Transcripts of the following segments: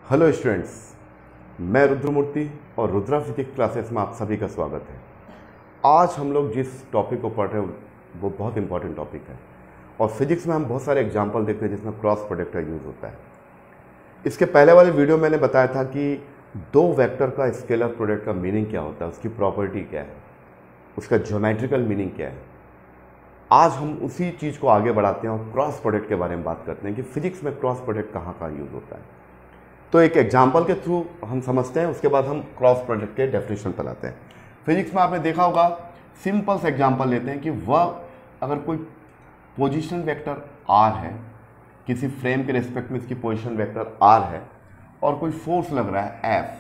Hello students, मैं रुद्रमूर्ति और Rudra physics classes में आप सभी का स्वागत है। आज हम लोग जिस टॉपिक को पढ़ रहे हैं वो बहुत इंपॉर्टेंट टॉपिक है और फिजिक्स में हम बहुत सारे एग्जांपल देखते हैं जिसमें क्रॉस प्रोडक्ट का यूज़ होता है। इसके पहले वाले वीडियो मैंने बताया था कि दो वेक्टर का स्केलर प्रोडक्ट का मीनिंग क्या होता है, उसकी प्रॉपर्टी क्या है, उसका ज्योमेट्रिकल मीनिंग क्या है। आज हम उसी चीज़ को आगे बढ़ाते हैं और क्रॉस प्रोडक्ट के बारे में बात करते हैं कि फिजिक्स में क्रॉस प्रोडक्ट कहाँ का यूज़ होता है। तो एक एग्जाम्पल के थ्रू हम समझते हैं, उसके बाद हम क्रॉस प्रोडक्ट के डेफिनेशन पर आते हैं। फिजिक्स में आपने देखा होगा, सिंपल सा एग्जाम्पल लेते हैं कि वह अगर कोई पोजीशन वेक्टर आर है, किसी फ्रेम के रिस्पेक्ट में इसकी पोजीशन वेक्टर आर है और कोई फोर्स लग रहा है एफ,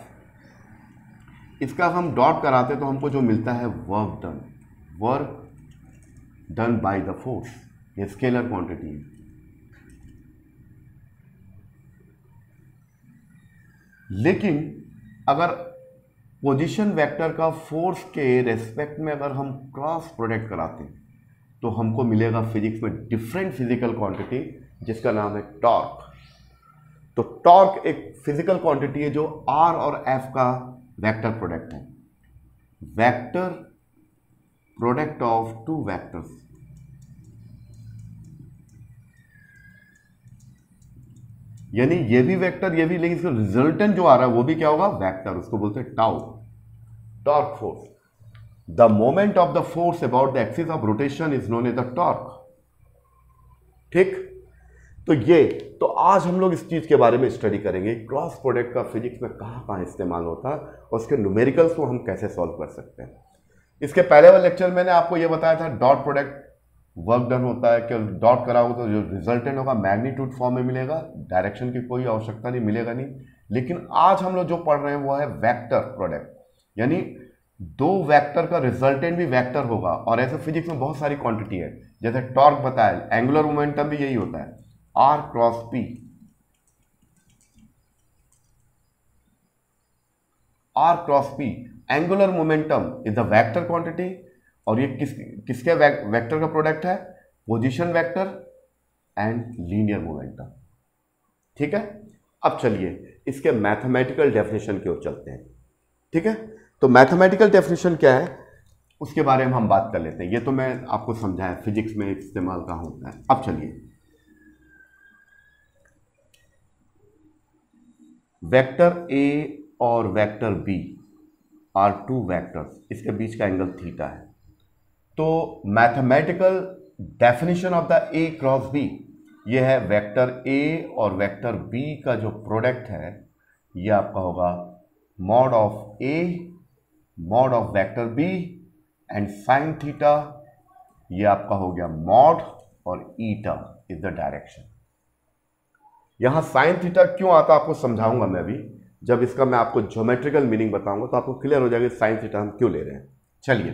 इसका हम डॉट कराते हैं तो हमको जो मिलता है work done by the force, ये स्केलर क्वांटिटी है। लेकिन अगर पोजीशन वेक्टर का फोर्स के रेस्पेक्ट में अगर हम क्रॉस प्रोडक्ट कराते हैं तो हमको मिलेगा फिजिक्स में डिफरेंट फिजिकल क्वांटिटी जिसका नाम है टॉर्क। तो टॉर्क एक फिजिकल क्वांटिटी है जो आर और एफ का वेक्टर प्रोडक्ट है, vector product of two vectors. यानी ये भी वेक्टर ये भी, लेकिन इसका रिजल्टेंट जो आ रहा है वो भी क्या होगा, वेक्टर। उसको बोलते हैं tau, torque force. The moment of the force about the axis of rotation is known as the torque. ठीक, तो आज हम लोग इस चीज के बारे में स्टडी करेंगे, क्रॉस प्रोडक्ट का फिजिक्स में कहां कहां इस्तेमाल होता है और उसके न्यूमेरिकल्स को हम कैसे सॉल्व कर सकते हैं। इसके पहले वाले लेक्चर मैंने आपको यह बताया था डॉट प्रोडक्ट वर्क डन होता है कि डॉट कराओगे तो जो रिजल्टेंट होगा मैग्नीट्यूड फॉर्म में मिलेगा, डायरेक्शन की कोई आवश्यकता नहीं, मिलेगा नहीं। लेकिन आज हम लोग जो पढ़ रहे हैं वो है वेक्टर प्रोडक्ट, यानी दो वेक्टर का रिजल्टेंट भी वेक्टर होगा। और ऐसे फिजिक्स में बहुत सारी क्वांटिटी है, जैसे टॉर्क बताया, एंगुलर मोमेंटम भी यही होता है, R cross P. R cross P angular momentum is the vector quantity और ये किसके वेक्टर का प्रोडक्ट है, position vector and linear momentum. ठीक है, अब चलिए इसके मैथमेटिकल डेफिनेशन की ओर चलते हैं। ठीक है, तो मैथमेटिकल डेफिनेशन क्या है उसके बारे में हम बात कर लेते हैं। ये तो मैं आपको समझाया फिजिक्स में इस्तेमाल कहां होता है। अब चलिए, वेक्टर ए और vector B are two vectors, इसके बीच का एंगल थीटा है। तो mathematical definition of the A cross B, ये है वेक्टर ए और वेक्टर बी का जो प्रोडक्ट है ये आपका होगा mod of A mod of vector B and sine theta, ये आपका हो गया मॉड और ईटा इज द डायरेक्शन। यहां साइन थीटा क्यों आता आपको समझाऊंगा मैं अभी, जब इसका मैं आपको ज्योमेट्रिकल मीनिंग बताऊंगा तो आपको क्लियर हो जाएगा साइन थीटा हम क्यों ले रहे हैं। चलिए,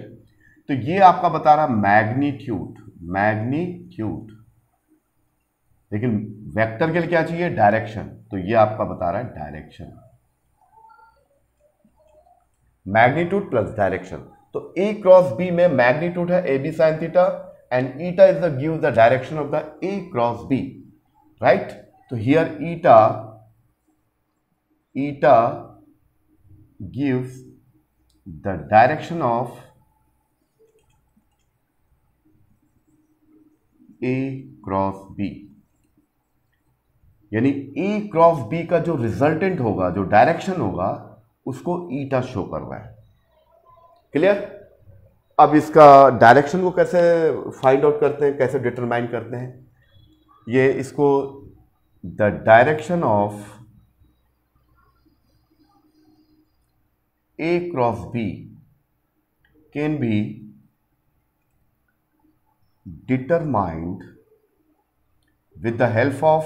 तो ये आपका बता रहा मैग्नीट्यूड, लेकिन वेक्टर के लिए क्या चाहिए, डायरेक्शन। तो ये आपका बता रहा है डायरेक्शन, मैग्नीट्यूड प्लस डायरेक्शन। तो ए क्रॉस बी में मैग्नीट्यूड है A B sine theta and eta is the give the direction of the A cross b, right. तो here eta gives the direction of A cross b, यानी a cross B का जो resultant होगा, जो direction होगा, उसको ईटा show कर रहा है। क्लियर। अब इसका डायरेक्शन को कैसे फाइंड आउट करते हैं, कैसे डिटरमाइन करते हैं, ये इसको the direction of A cross B can be determined with the help of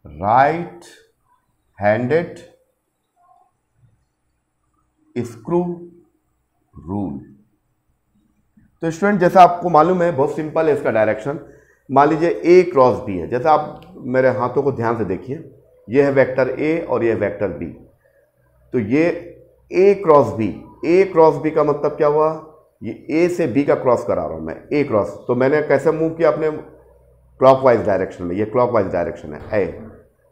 right-handed screw rule। तो स्टूडेंट, जैसा आपको मालूम है बहुत सिंपल है इसका डायरेक्शन। मान लीजिए ए क्रॉस बी है, जैसा आप मेरे हाथों को ध्यान से देखिए, ये है वेक्टर ए और ये है वेक्टर बी। तो ये ए cross B, A cross B का मतलब क्या हुआ, ये ए से बी का क्रॉस करा रहा हूं मैं, ए क्रॉस। तो मैंने कैसे मूव किया, अपने क्लॉकवाइज डायरेक्शन में, ये क्लॉकवाइज डायरेक्शन है ए।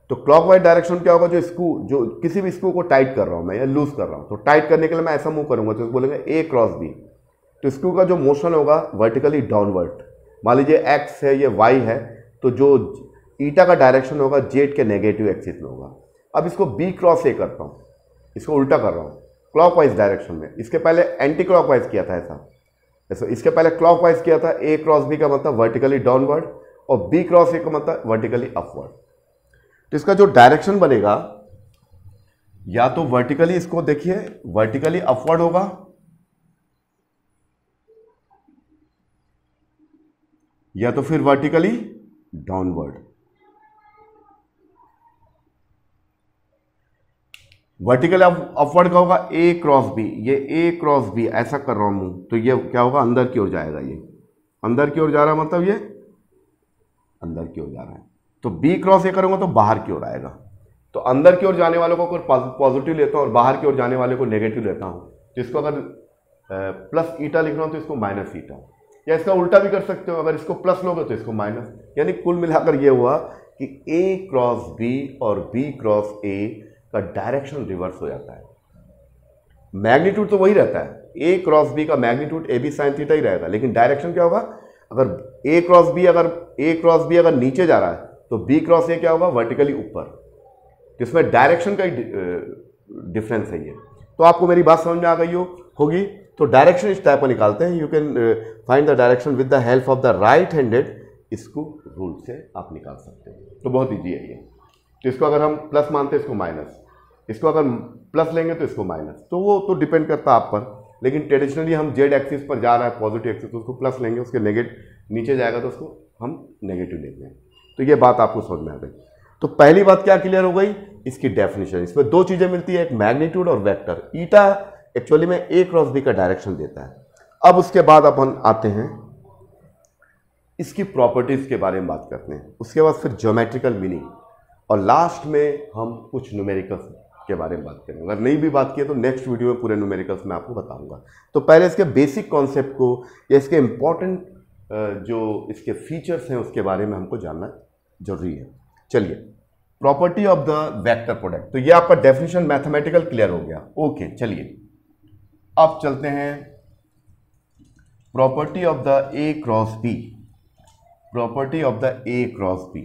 तो क्लॉकवाइज डायरेक्शन क्या होगा, जो किसी भी स्क्रू को टाइट कर रहा हूँ मैं या लूज कर रहा हूँ, तो टाइट करने के लिए मैं ऐसा मूव करूंगा तो बोलेंगे ए क्रॉस बी। तो स्क्रू का जो मोशन होगा वर्टिकली डाउनवर्ड, मान लीजिए एक्स है ये वाई है, तो जो ईटा का डायरेक्शन होगा जेड के नेगेटिव एक्सिस में होगा। अब इसको बी क्रॉस ए करता हूँ, इसको उल्टा कर रहा हूँ क्लॉकवाइज डायरेक्शन में। इसके पहले एंटी क्लॉकवाइज किया था ऐसा, इसके पहले क्लॉकवाइज किया था। ए क्रॉस बी का मतलब वर्टिकली डाउनवर्ड और बी क्रॉस ए का मतलब वर्टिकली अपवर्ड। तो इसका जो डायरेक्शन बनेगा या तो वर्टिकली, इसको देखिए वर्टिकली अपवर्ड होगा या तो फिर वर्टिकली डाउनवर्ड। वर्टिकली अपवर्ड का होगा ए क्रॉस बी, ये ए क्रॉस बी ऐसा कर रहा हूं तो ये क्या होगा, अंदर की ओर जाएगा। ये अंदर की ओर जा रहा है मतलब ये अंदर की ओर जा रहा है। तो बी क्रॉस ए करूंगा तो बाहर की ओर आएगा। तो अंदर की ओर जाने वालों को अगर पॉजिटिव लेता हूं और बाहर की ओर जाने वाले को नेगेटिव लेता हूं, तो इसको अगर प्लस ईटा लिख रहा हूं तो इसको माइनस ईटा, या इसका उल्टा भी कर सकते हो, अगर इसको प्लस लोगे तो इसको माइनस। यानी कुल मिलाकर ये हुआ कि ए क्रॉस बी और बी क्रॉस ए का डायरेक्शन रिवर्स हो जाता है। मैग्नीट्यूड तो वही रहता है, ए क्रॉस बी का magnitude a B sine theta ही रहेगा, लेकिन डायरेक्शन क्या होगा, अगर ए क्रॉस बी अगर नीचे जा रहा है तो बी क्रॉस ए क्या होगा, वर्टिकली ऊपर। तो इसमें डायरेक्शन का डिफरेंस है ये। तो आपको मेरी बात समझ में आ गई होगी। तो डायरेक्शन इस टाइप का निकालते हैं, you can find the direction with the help of the right handed इसको रूल से आप निकाल सकते हैं। तो बहुत ईजी है ये। तो इसको अगर हम प्लस मानते हैं इसको माइनस, इसको अगर प्लस लेंगे तो इसको माइनस, तो वो तो डिपेंड करता है आप पर। लेकिन ट्रेडिशनली हम जेड एक्सिस पर जा रहा है पॉजिटिव एक्सिस, तो उसको प्लस लेंगे, उसके नेगेटिव नीचे जाएगा तो उसको हम नेगेटिव लेते हैं। तो ये बात आपको समझ में आ गई। तो पहली बात क्या क्लियर हो गई, इसकी डेफिनेशन। इसमें दो चीजें मिलती है, एक मैग्नीट्यूड और वेक्टर। ईटा एक्चुअली में ए क्रॉस बी का डायरेक्शन देता है। अब उसके बाद अपन आते हैं इसकी प्रॉपर्टीज के बारे में बात करते हैं, उसके बाद फिर ज्योमेट्रिकल मीनिंग, और लास्ट में हम कुछ न्यूमेरिकल्स के बारे में बात करेंगे। अगर नहीं भी बात की तो नेक्स्ट वीडियो में पूरे न्यूमेरिकल्स में आपको बताऊंगा। तो पहले इसके बेसिक कॉन्सेप्ट को या इसके इंपॉर्टेंट जो इसके फीचर्स हैं उसके बारे में हमको जानना जरूरी है। चलिए, property of the vector product. तो ये आपका डेफिनेशन मैथमेटिकल क्लियर हो गया। ओके, चलिए अब चलते हैं property of the A cross b. Property of the A cross B.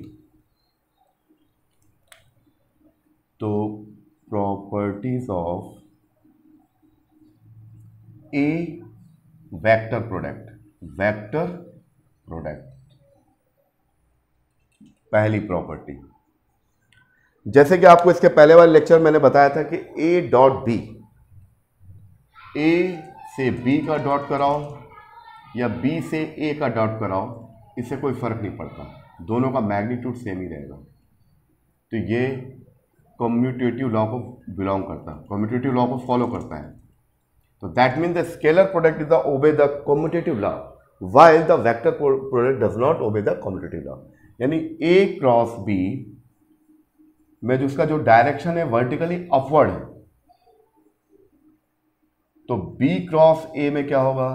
तो properties of a vector product. Vector product पहली प्रॉपर्टी, जैसे कि आपको इसके पहले वाले लेक्चर मैंने बताया था कि ए डॉट बी, ए से बी का डॉट कराओ या बी से ए का डॉट कराओ, इससे कोई फर्क नहीं पड़ता, दोनों का मैग्नीट्यूड सेम ही रहेगा। तो ये कम्यूटेटिव लॉ को बिलोंग करता है, कम्यूटेटिव लॉ को फॉलो करता है। तो that mean the scalar product is the obey the commutative law while the vector product does not obey the commutative law। यानी A क्रॉस B में जो उसका जो डायरेक्शन है वर्टिकली अपवर्ड है, तो B क्रॉस A में क्या होगा,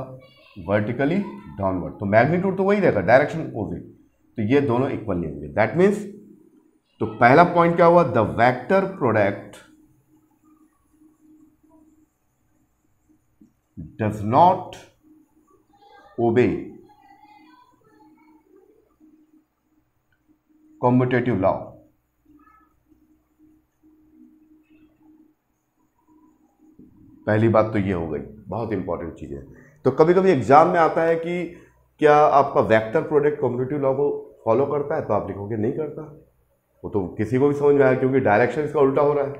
वर्टिकली डाउनवर्ड। तो मैग्नीट्यूड तो वही रहेगा, डायरेक्शन अपोजिट, तो ये दोनों इक्वल नहीं होंगे। दैट मीन्स तो पहला पॉइंट क्या हुआ, the vector product does not obey commutative law. पहली बात तो ये हो गई, बहुत इंपॉर्टेंट चीज है। तो कभी कभी एग्जाम में आता है कि क्या आपका वेक्टर प्रोडक्ट कम्यूटेटिव लॉ को फॉलो करता है, तो आप लिखोगे नहीं करता। वो तो किसी को भी समझ में आया, क्योंकि डायरेक्शन इसका उल्टा हो रहा है।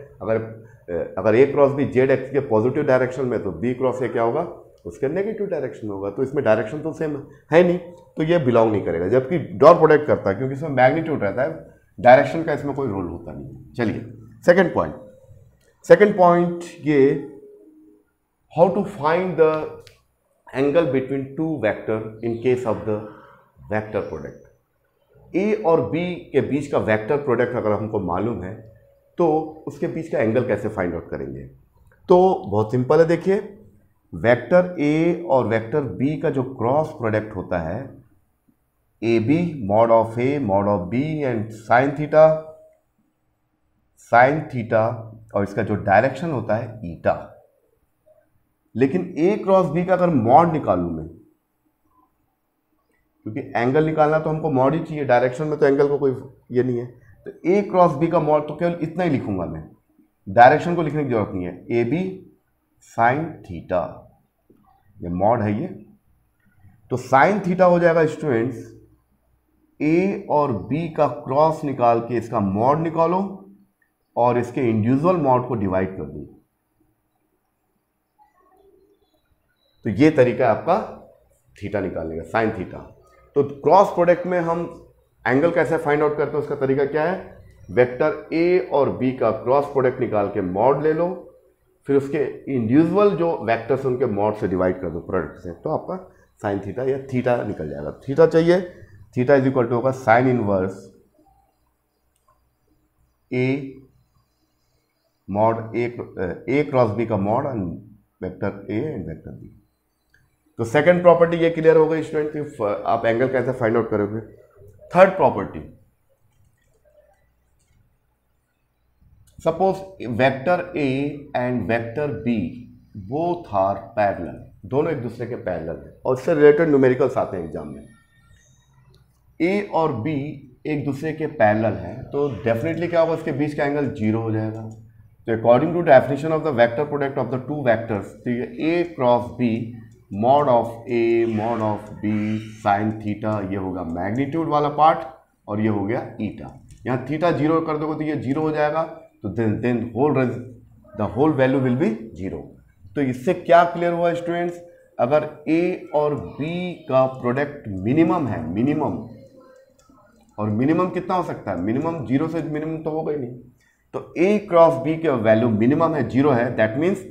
अगर ए क्रॉस बी जेड एक्स के पॉजिटिव डायरेक्शन में, तो बी क्रॉस ए क्या होगा, उसके नेगेटिव डायरेक्शन होगा। तो इसमें डायरेक्शन तो सेम है नहीं, तो ये बिलोंग नहीं करेगा। जबकि डॉट प्रोडक्ट करता है, क्योंकि इसमें मैग्नीट्यूड रहता है, डायरेक्शन का इसमें कोई रोल होता नहीं। चलिए सेकंड पॉइंट ये, how to find the angle between two vector in case of the vector product. A और बी के बीच का वेक्टर प्रोडक्ट अगर हमको मालूम है तो उसके बीच का एंगल कैसे फाइंड आउट करेंगे। तो बहुत सिंपल है, देखिए वेक्टर ए और वेक्टर बी का जो क्रॉस प्रोडक्ट होता है ए B mod of A mod of B and sine theta और इसका जो डायरेक्शन होता है ईटा। लेकिन ए क्रॉस बी का अगर मॉड निकालूं मैं, क्योंकि एंगल निकालना तो हमको मॉड ही चाहिए, डायरेक्शन में तो एंगल को कोई ये नहीं है, तो ए क्रॉस बी का मॉड तो केवल इतना ही लिखूंगा मैं, डायरेक्शन को लिखने की जरूरत नहीं है। ए बी साइन थीटा, ये मॉड है ये। तो साइन थीटा हो जाएगा स्टूडेंट्स, ए और बी का क्रॉस निकाल के इसका मॉड निकालो और इसके इंडिविजुअल मॉड को डिवाइड कर दो। तो ये तरीका है आपका थीटा निकालने का, साइन थीटा। तो क्रॉस प्रोडक्ट में हम एंगल कैसे फाइंड आउट करते हैं, उसका तरीका क्या है, वेक्टर ए और बी का क्रॉस प्रोडक्ट निकाल के मॉड ले लो, फिर उसके इंडिविजुअल जो वेक्टर्स उनके मॉड से डिवाइड कर दो प्रोडक्ट से, तो आपका साइन थीटा या थीटा निकल जाएगा। थीटा चाहिए, थीटा इज इक्वल टू होगा sine inverse A mod A cross B का mod and vector A and vector B. तो सेकंड प्रॉपर्टी ये क्लियर हो गई स्टूडेंट कि आप एंगल कैसे फाइंड आउट करोगे। Third property, suppose vector A and vector B both are parallel, दोनों एक दूसरे के पैरेलल है और इससे रिलेटेड न्यूमेरिकल्स आते हैं एग्जाम में। ए और बी एक दूसरे के पैरेलल है तो डेफिनेटली क्या होगा, उसके बीच का एंगल 0 हो जाएगा। तो according to definition of the vector product of the two vectors, तो ये ए cross b mod of A mod of B sine theta, ये होगा मैग्नीट्यूड वाला पार्ट और ये हो गया ईटा। यहाँ थीटा 0 कर दोगे तो ये 0 हो जाएगा, तो then the whole value will be 0। तो इससे क्या क्लियर हुआ स्टूडेंट्स, अगर ए और बी का प्रोडक्ट मिनिमम है, मिनिमम, और मिनिमम कितना हो सकता है, मिनिमम 0 से मिनिमम तो होगा ही नहीं, तो ए क्रॉस बी का वैल्यू मिनिमम है 0 है, दैट मीन्स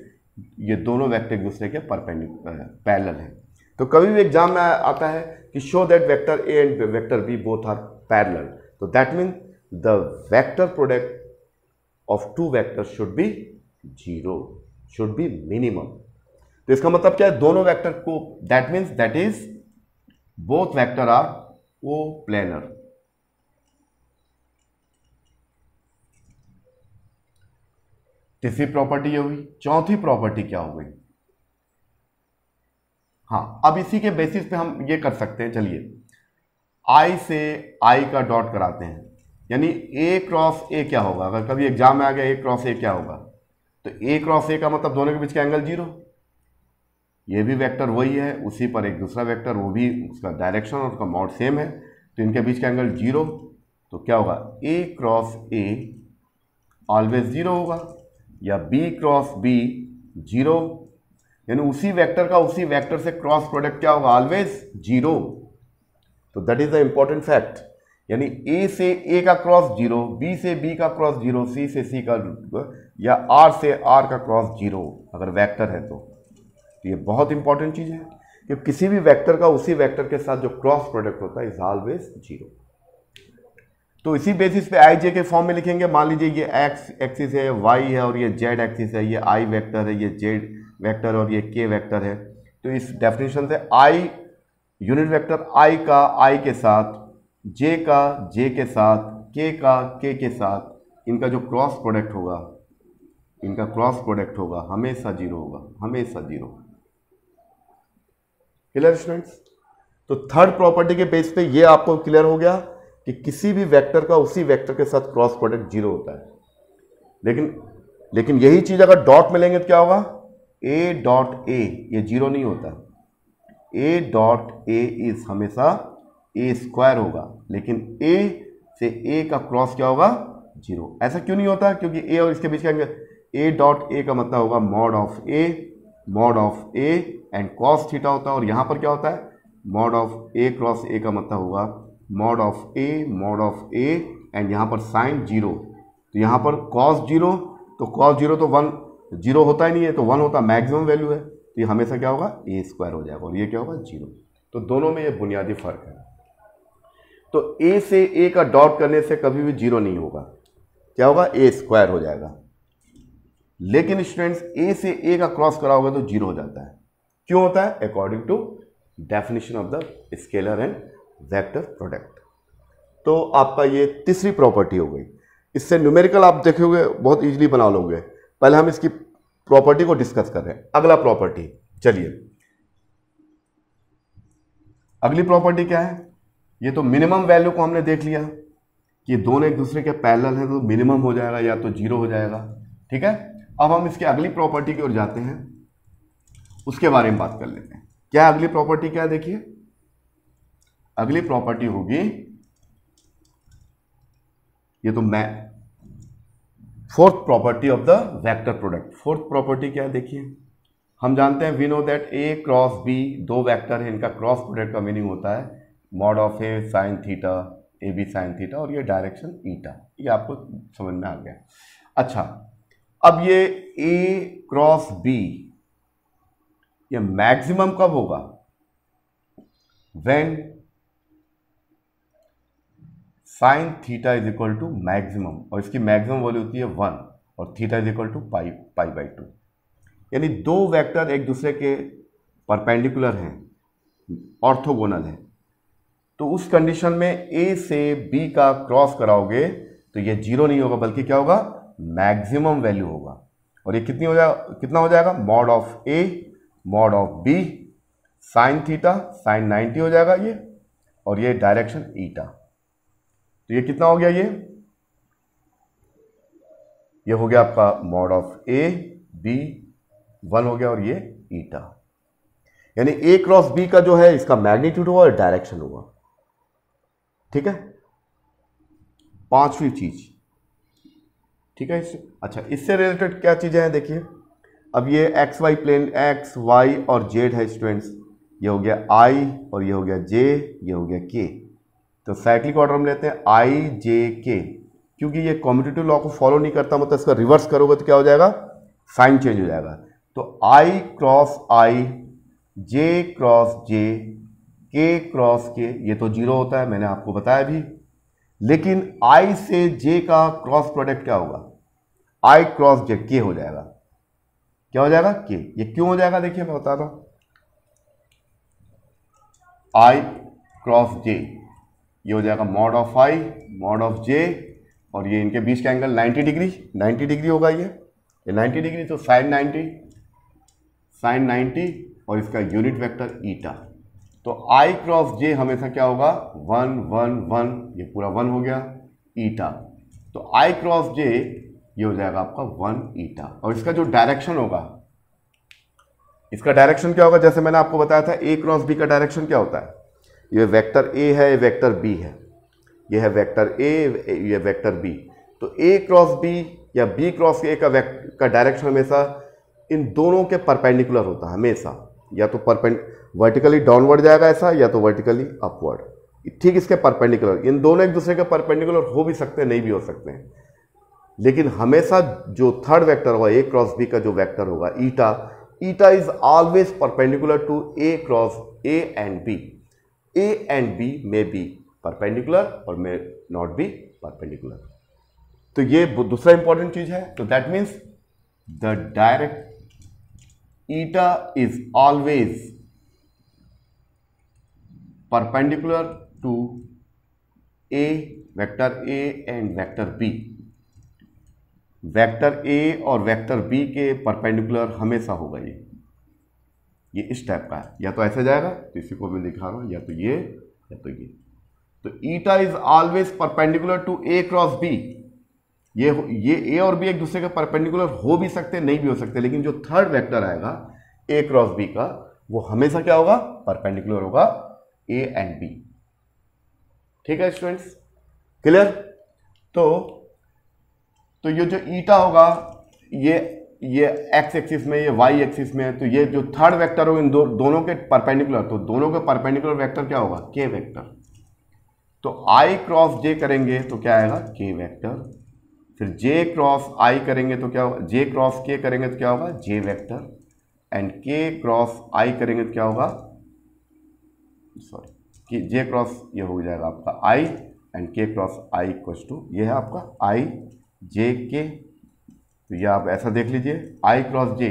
ये दोनों वेक्टर एक दूसरे के पैरेलल है। तो कभी भी एग्जाम में आता है कि show that vector A and vector B both are parallel, तो that mean the vector product of two vectors should be 0, should be minimum. तो इसका मतलब क्या है, दोनों वेक्टर को, that means that is both vector are coplanar. तीसरी property ये हुई। चौथी प्रॉपर्टी क्या हो गई, हाँ अब इसी के बेसिस पे हम ये कर सकते हैं, चलिए आई से आई का डॉट कराते हैं, यानी ए क्रॉस ए क्या होगा, अगर कभी एग्जाम में आ गया ए क्रॉस ए क्या होगा, तो ए क्रॉस ए का मतलब दोनों के बीच का एंगल 0, ये भी वेक्टर वही है, उसी पर एक दूसरा वेक्टर, वो भी उसका डायरेक्शन और उसका मॉड सेम है, तो इनके बीच का एंगल 0, तो क्या होगा, ए क्रॉस ए ऑलवेज 0 होगा, या बी क्रॉस बी 0, यानी उसी वेक्टर का उसी वेक्टर से क्रॉस प्रोडक्ट क्या होगा, ऑलवेज 0। तो that is the important fact, यानी ए से ए का क्रॉस 0, बी से बी का क्रॉस 0, सी से सी का, या आर से आर का क्रॉस 0 अगर वेक्टर है तो ये बहुत इंपॉर्टेंट चीज है कि किसी भी वेक्टर का उसी वेक्टर के साथ जो क्रॉस प्रोडक्ट होता है इज ऑलवेज 0। तो इसी बेसिस पे आई जे के फॉर्म में लिखेंगे, मान लीजिए ये एक्स एक्सिस है, वाई है और ये जेड एक्सिस है, ये आई वेक्टर है, ये जेड वेक्टर और ये के वेक्टर है। तो इस डेफिनेशन से आई यूनिट वेक्टर आई का आई के साथ, जे का जे के साथ, के का के के साथ, इनका जो क्रॉस प्रोडक्ट होगा, इनका क्रॉस प्रोडक्ट होगा हमेशा 0 होगा, हमेशा 0। Clear students. तो थर्ड प्रॉपर्टी के बेस पे ये आपको क्लियर हो गया कि किसी भी वेक्टर का उसी वेक्टर के साथ क्रॉस प्रोडक्ट 0 होता है। लेकिन यही चीज अगर डॉट में लेंगे तो क्या होगा, ए डॉट ए, ये 0 नहीं होता, ए डॉट ए इज हमेशा ए स्क्वायर होगा, लेकिन ए से ए का क्रॉस क्या होगा, 0। ऐसा क्यों नहीं होता, क्योंकि ए और इसके बीच क्या होगा, ए डॉट ए का मतलब होगा mod of A and cos theta होता है, और यहां पर क्या होता है, मॉड ऑफ ए क्रॉस ए का मतलब होगा मॉड ऑफ ए एंड यहाँ पर साइन 0, तो यहाँ पर कॉस 0, तो कॉस 0 तो 1 0 होता ही नहीं है, तो 1 होता मैक्सिमम वैल्यू है, तो ये हमेशा क्या होगा, ए स्क्वायर हो जाएगा, और ये क्या होगा 0। तो दोनों में ये बुनियादी फर्क है। तो ए से ए का डॉट करने से कभी भी 0 नहीं होगा, क्या होगा, ए स्क्वायर हो जाएगा। लेकिन स्टूडेंट्स ए से ए का क्रॉस करा होगा तो 0 हो जाता है। क्यों होता है, according to definition of the scalar and vector product. तो आपका ये तीसरी प्रॉपर्टी हो गई। इससे न्यूमेरिकल आप देखोगे बहुत इजीली बना लोगे। पहले हम इसकी प्रॉपर्टी को डिस्कस कर रहे हैं। अगला प्रॉपर्टी, चलिए अगली प्रॉपर्टी क्या है? ये तो मिनिमम वैल्यू को हमने देख लिया कि दोनों एक दूसरे के पैरेलल हैं तो मिनिमम हो जाएगा या तो जीरो हो जाएगा। ठीक है, अब हम इसकी अगली प्रॉपर्टी की ओर जाते हैं, उसके बारे में बात कर लेते हैं। क्या अगली प्रॉपर्टी क्या है? देखिए अगली प्रॉपर्टी होगी, ये तो मैं fourth property of the vector product. Fourth property क्या है? देखिए हम जानते हैं, we know that A cross B, दो वेक्टर है, इनका क्रॉस प्रोडक्ट का मीनिंग होता है mod of A sine theta, A B sine theta, और ये डायरेक्शन ईटा। ये आपको समझ में आ गया। अच्छा, अब ये ए क्रॉस बी ये मैक्सिमम कब होगा? When sine theta is equal to maximum, और इसकी मैक्सिमम वैल्यू होती है 1 और theta is equal to pi by 2। यानी दो वेक्टर एक दूसरे के परपेंडिकुलर हैं, ऑर्थोगोनल हैं, तो उस कंडीशन में ए से बी का क्रॉस कराओगे तो ये जीरो नहीं होगा बल्कि क्या होगा? मैक्सिमम वैल्यू होगा। और ये कितनी हो जाएगा? कितना हो जाएगा? Mod of A mod of B sine theta sine 90 हो जाएगा ये, और ये डायरेक्शन ईटा। तो ये कितना हो गया? ये हो गया आपका मॉड ऑफ ए बी 1 हो गया, और ये ईटा। यानी ए क्रॉस बी का जो है इसका मैग्नीट्यूड होगा और डायरेक्शन होगा। ठीक है, पांचवी चीज। ठीक है, अच्छा इससे रिलेटेड क्या चीजें हैं? देखिए अब ये X Y plane, X Y और जेड है स्टूडेंट्स। ये हो गया आई और ये हो गया जे, ये हो गया के। तो साइक्लिक ऑर्डर में लेते हैं आई जे के, क्योंकि ये कॉम्यूटेटिव लॉ को फॉलो नहीं करता, मतलब इसका रिवर्स करोगे तो क्या हो जाएगा? साइन चेंज हो जाएगा। तो आई क्रॉस आई, जे क्रॉस जे, के क्रॉस के, ये तो जीरो होता है, मैंने आपको बताया भी। लेकिन आई से जे का क्रॉस प्रोडक्ट क्या होगा? आई क्रॉस जे, के हो जाएगा। क्या हो जाएगा? के। ये क्यों हो जाएगा? देखिए मैं बता रहा हूं, आई क्रॉस जे ये हो जाएगा mod of I mod of j, और ये इनके बीच का एंगल 90 डिग्री, 90 डिग्री होगा ये 90 डिग्री, तो साइन 90 और इसका यूनिट वेक्टर ईटा। तो आई क्रॉस जे हमेशा क्या होगा? 1 1 1, ये पूरा 1 हो गया ईटा। तो आई क्रॉस जे ये हो जाएगा आपका 1 ईटा, और इसका जो डायरेक्शन होगा, इसका डायरेक्शन क्या होगा? जैसे मैंने आपको बताया था ए क्रॉस बी का डायरेक्शन क्या होता है? ये वेक्टर ए है, ये वेक्टर बी है, ये है वेक्टर ए, ये वेक्टर बी। तो ए क्रॉस बी या बी क्रॉस ए का डायरेक्शन हमेशा इन दोनों के परपेंडिकुलर होता है, हमेशा या तो वर्टिकली डाउनवर्ड जाएगा ऐसा, या तो वर्टिकली अपवर्ड, ठीक इसके परपेंडिकुलर। इन दोनों एक दूसरे के परपेंडिकुलर हो भी सकते हैं, नहीं भी हो सकते हैं, लेकिन हमेशा जो थर्ड वेक्टर होगा ए क्रॉस बी का जो वेक्टर होगा eta, eta is always perpendicular to A cross a and b. A and B may be perpendicular और मे नॉट बी परपेंडिकुलर। तो ये दूसरा इंपॉर्टेंट चीज है। तो that means the direct eta is always perpendicular to A, vector A and vector B. Vector A और vector B के perpendicular हमेशा होगा ये इस टाइप का है, या तो ऐसे जाएगा, तो इसी को मैं दिखा रहा हूं, या तो ये या तो ये। तो eta is always perpendicular to A cross B. ये ए और बी एक दूसरे के परपेंडिकुलर हो भी सकते, नहीं भी हो सकते, लेकिन जो थर्ड वेक्टर आएगा ए क्रॉस बी का, वो हमेशा क्या होगा? परपेंडिकुलर होगा ए एंड बी। ठीक है स्टूडेंट्स, क्लियर? तो ये जो ईटा होगा ये एक्स एक्सिस में, ये वाई एक्सिस में है, तो ये जो थर्ड वेक्टर होगा इन दोनों के परपेंडिकुलर, तो दोनों के परपेंडिकुलर वेक्टर क्या होगा? के वेक्टर। तो आई क्रॉस जे करेंगे तो क्या आएगा? के वेक्टर। फिर जे क्रॉस आई करेंगे तो क्या होगा? जे क्रॉस के करेंगे तो क्या होगा? जे वेक्टर। एंड के क्रॉस आई करेंगे तो क्या होगा? सॉरी, कि जे क्रॉस ये हो जाएगा आपका आई, and k cross I equals to ये है आपका आई जे के। तो ये आप ऐसा देख लीजिए, आई क्रॉस जे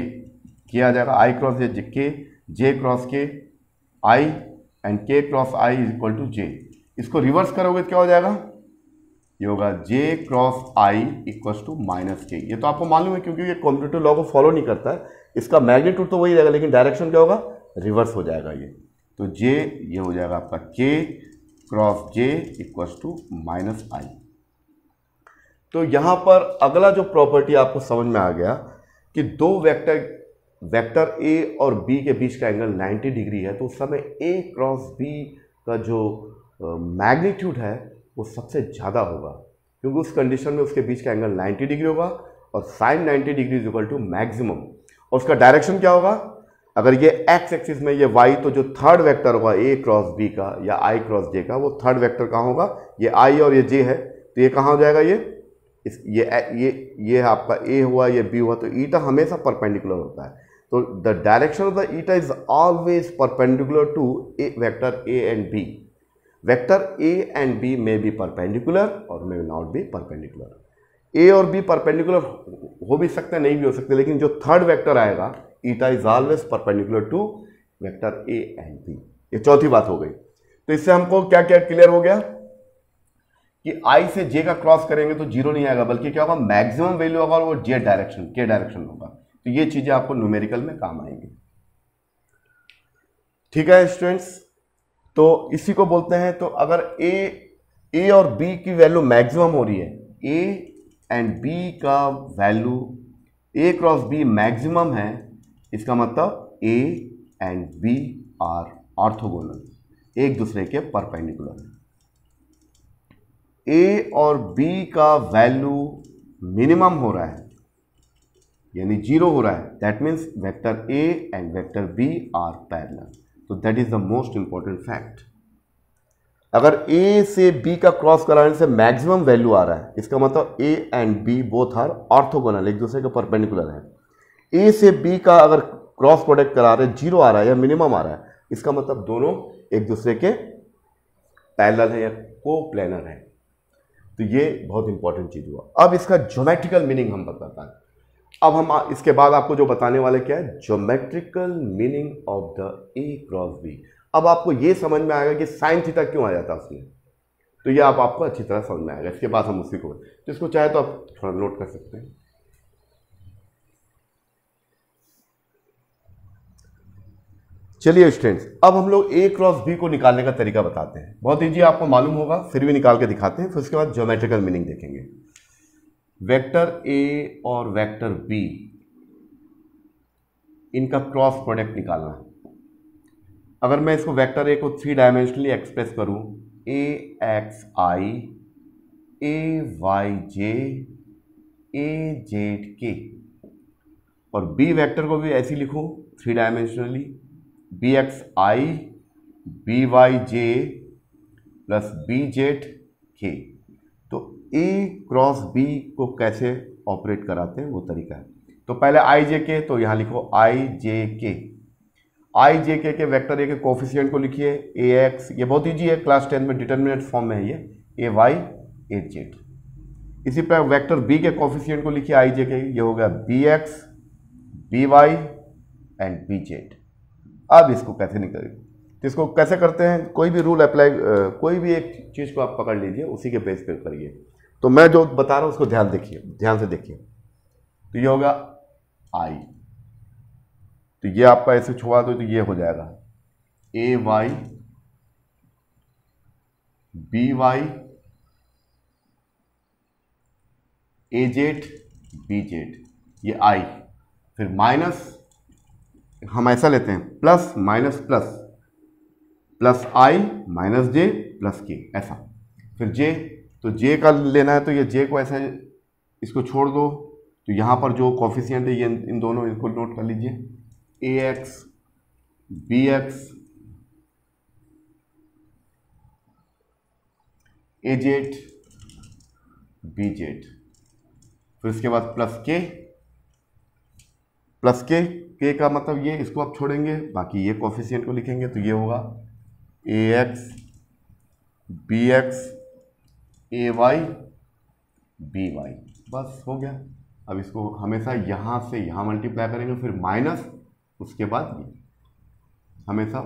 किया जाएगा, आई क्रॉस जे के, j cross k i, and k cross i is equal to j. इसको रिवर्स करोगे तो क्या हो जाएगा, ये होगा j cross i equal to minus k. ये तो आपको मालूम है क्योंकि ये कॉम्पिटिटिव लॉ को फॉलो नहीं करता है, इसका मैग्नीट्यूड तो वही रहेगा लेकिन डायरेक्शन क्या होगा, रिवर्स हो जाएगा ये। तो जे ये हो जाएगा आपका k cross j equal to minus i. तो यहां पर अगला जो प्रॉपर्टी आपको समझ में आ गया कि दो वेक्टर ए और बी के बीच का एंगल 90 डिग्री है, तो उस समय ए क्रॉस बी का जो मैग्नीट्यूड है वो सबसे ज़्यादा होगा क्योंकि उस कंडीशन में उसके बीच का एंगल 90 डिग्री होगा और sine 90 degree is equal to maximum. और उसका डायरेक्शन क्या होगा, अगर ये एक्स एक्सिस में ये वाई, तो जो थर्ड वेक्टर होगा ए क्रॉस बी का या आई क्रॉस जे का, वो थर्ड वेक्टर कहाँ होगा, ये आई और ये जे है, तो ये कहाँ हो जाएगा, ये आपका ए हुआ, ये बी हुआ, तो ईटा हमेशा परपेंडिकुलर होता है। तो the direction of the eta is always perpendicular to vector A and B. Vector A and B may be perpendicular और may not be perpendicular. A और बी परपेंडिकुलर हो भी सकते हैं, नहीं भी हो सकते, लेकिन जो थर्ड वेक्टर आएगा eta is always perpendicular to vector A and B. ये चौथी बात हो गई। तो इससे हमको क्या क्या क्लियर हो गया कि आई से जे का क्रॉस करेंगे तो जीरो नहीं आएगा, बल्कि क्या होगा, मैक्सिमम वैल्यू होगा और वो जे डायरेक्शन के डायरेक्शन होगा। तो ये चीजें आपको न्यूमेरिकल में काम आएंगी। ठीक है स्टूडेंट्स, तो इसी को बोलते हैं। तो अगर ए और बी की वैल्यू मैक्सिमम हो रही है, ए एंड बी का value A cross B maximum है, इसका मतलब A and B are orthogonal, एक दूसरे के परपेंडिकुलर है। ए और बी का वैल्यू मिनिमम हो रहा है यानी जीरो हो रहा है, that means vector A and vector B are parallel. तो that is the most important fact. अगर ए से बी का क्रॉस कराने से मैक्सिमम वैल्यू आ रहा है, इसका मतलब A and B both are orthogonal, एक दूसरे के परपेंडिकुलर है। ए से बी का अगर क्रॉस प्रोडक्ट करा रहे जीरो आ रहा है या मिनिमम आ रहा है, इसका मतलब दोनों एक दूसरे के पैरेलल है या कोप्लेनर है। तो ये बहुत इंपॉर्टेंट चीज हुआ। अब इसका ज्योमेट्रिकल मीनिंग हम बताते हैं। अब हम इसके बाद आपको जो बताने वाले क्या है, geometrical meaning of the A cross B. अब आपको ये समझ में आएगा कि साइन थीटा क्यों आ जाता है उसमें, तो ये आपको अच्छी तरह समझ में आएगा। इसके बाद हम उसी को, तो इसको चाहे तो आप थोड़ा नोट कर सकते हैं। चलिए स्टूडेंट्स, अब हम लोग ए क्रॉस बी को निकालने का तरीका बताते हैं। बहुत ईजी, आपको मालूम होगा, फिर भी निकाल के दिखाते हैं, फिर उसके बाद ज्योमेट्रिकल मीनिंग देखेंगे। वेक्टर ए और वेक्टर बी, इनका क्रॉस प्रोडक्ट निकालना है। अगर मैं इसको वेक्टर ए को 3 डायमेंशनली एक्सप्रेस करूं, ए एक्स आई, ए वाई जे, ए जेड के, और बी वेक्टर को भी ऐसे लिखूं 3 डायमेंशनली, बी एक्स आई, बी वाई जे प्लस बी जेड के। तो ए क्रॉस बी को कैसे ऑपरेट कराते हैं वो तरीका है। तो पहले आई जे के, तो यहाँ लिखो आई जे के। आई जे के वेक्टर ए के कोफिशिएंट को लिखिए ए एक्स, ये बहुत ईजी है, क्लास 10 में डिटर्मिनेंट फॉर्म में है ये, ए वाई ए जेड। इसी पर वेक्टर बी के कोफिशिएंट को लिखिए आई जे के, ये हो गया B X, B Y and B Z. अब इसको कैसे निकालें, तो इसको कैसे करते हैं, कोई भी रूल अप्लाई, कोई भी एक चीज़ को आप पकड़ लीजिए, उसी के बेस पर करिए। तो मैं जो बता रहा हूँ उसको ध्यान से देखिए। तो ये होगा आई, तो ये आपका ऐसे छुआ दो तो ये हो जाएगा ए वाई बी वाई ए जेड बी जेड, ये आई, फिर माइनस, हम ऐसा लेते हैं plus minus plus, plus I minus J plus K, ऐसा। फिर जे, तो जे का लेना है तो ये जे को ऐसे इसको छोड़ दो, तो यहाँ पर जो कोफिशिएंट है ये इन दोनों, इनको नोट कर लीजिए, ए एक्स बी एक्स ए जेड बी जेड, फिर इसके बाद प्लस के का मतलब ये, इसको आप छोड़ेंगे, बाकी ये कोफिशिएंट को लिखेंगे, तो ये होगा ए x B x a Y B Y, बस हो गया। अब इसको हमेशा यहाँ से यहाँ मल्टीप्लाई करेंगे, फिर माइनस, उसके बाद ये हमेशा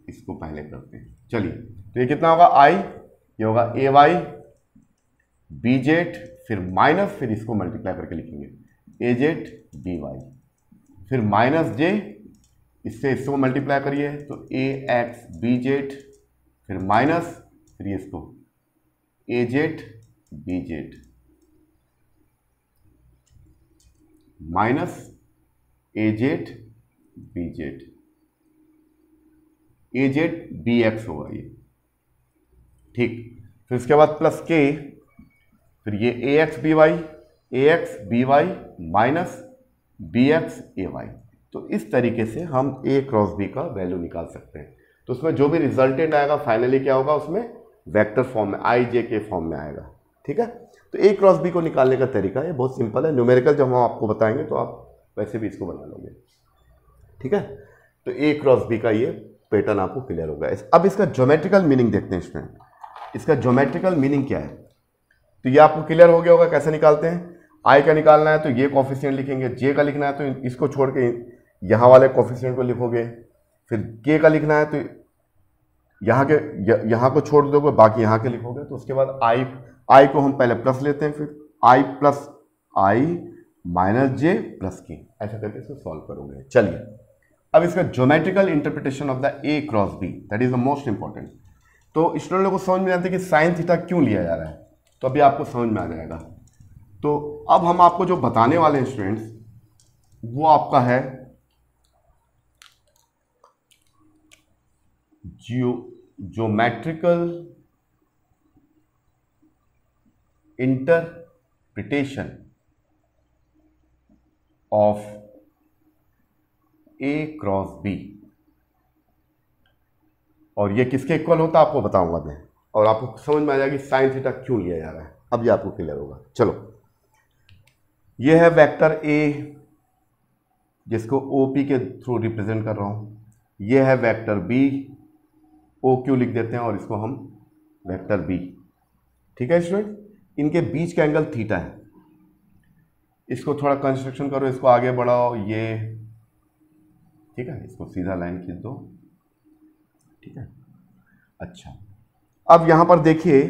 इसको पहले करते हैं। चलिए, तो ये कितना होगा आई, ये होगा ए वाई बी जेड, फिर माइनस, फिर इसको मल्टीप्लाई करके लिखेंगे ए जेड बी वाई, फिर माइनस जे, इससे इसको मल्टीप्लाई करिए तो ए एक्स बी जेड, फिर माइनस, फिर ये इसको ए जेड बी जेड माइनस ए जेड बी जेड, ए जेड बी एक्स होगा ये, ठीक। फिर इसके बाद प्लस के, फिर ये a x B y minus b x a y. तो इस तरीके से हम ए क्रॉस बी का वैल्यू निकाल सकते हैं। तो उसमें जो भी रिजल्टेंट आएगा फाइनली क्या होगा, उसमें वेक्टर फॉर्म में आई जे के फॉर्म में आएगा, ठीक है। तो ए क्रॉस बी को निकालने का तरीका ये बहुत सिंपल है। न्यूमेरिकल जब हम आपको बताएंगे तो आप वैसे भी इसको बना लोगे, ठीक है। तो ए क्रॉस बी का ये पैटर्न आपको क्लियर होगा। अब इसका ज्योमेट्रिकल मीनिंग देखते हैं स्टूडेंट, इसका ज्योमेट्रिकल मीनिंग क्या है। तो ये आपको क्लियर हो गया होगा कैसे निकालते हैं। आई का निकालना है तो ये कोफिशिएंट लिखेंगे, जे का लिखना है तो इसको छोड़ के यहाँ वाले कोफिशिएंट को लिखोगे, फिर के का लिखना है तो यहाँ को छोड़ दोगे, बाकी यहाँ के लिखोगे। तो उसके बाद आई को हम पहले प्लस लेते हैं, फिर I plus I minus J plus K, ऐसा करके इसको सॉल्व करोगे। चलिए, अब इसका geometrical interpretation of the A cross B, that is the most important. तो स्टूडेंट लोगों को समझ में आता है कि साइन थीटा क्यों लिया जा रहा है, तो अभी आपको समझ में आ जाएगा। तो अब हम आपको जो बताने वाले हैं स्टूडेंट्स, वो आपका है geometrical interpretation of A cross B. और ये किसके इक्वल होता है आपको बताऊंगा मैं, और आपको समझ में आ जाएगी साइन थीटा क्यों लिया जा रहा है। अब ये आपको क्लियर होगा। चलो, ये है वेक्टर ए जिसको ओपी के थ्रू रिप्रेजेंट कर रहा हूं। ये है वेक्टर बी, ओ क्यू लिख देते हैं और इसको हम वेक्टर बी, ठीक है स्टूडेंट। इनके बीच का एंगल थीटा है। इसको थोड़ा कंस्ट्रक्शन करो, इसको आगे बढ़ाओ, ये ठीक है, इसको सीधा लाइन खींच दो, ठीक है। अच्छा, अब यहां पर देखिए,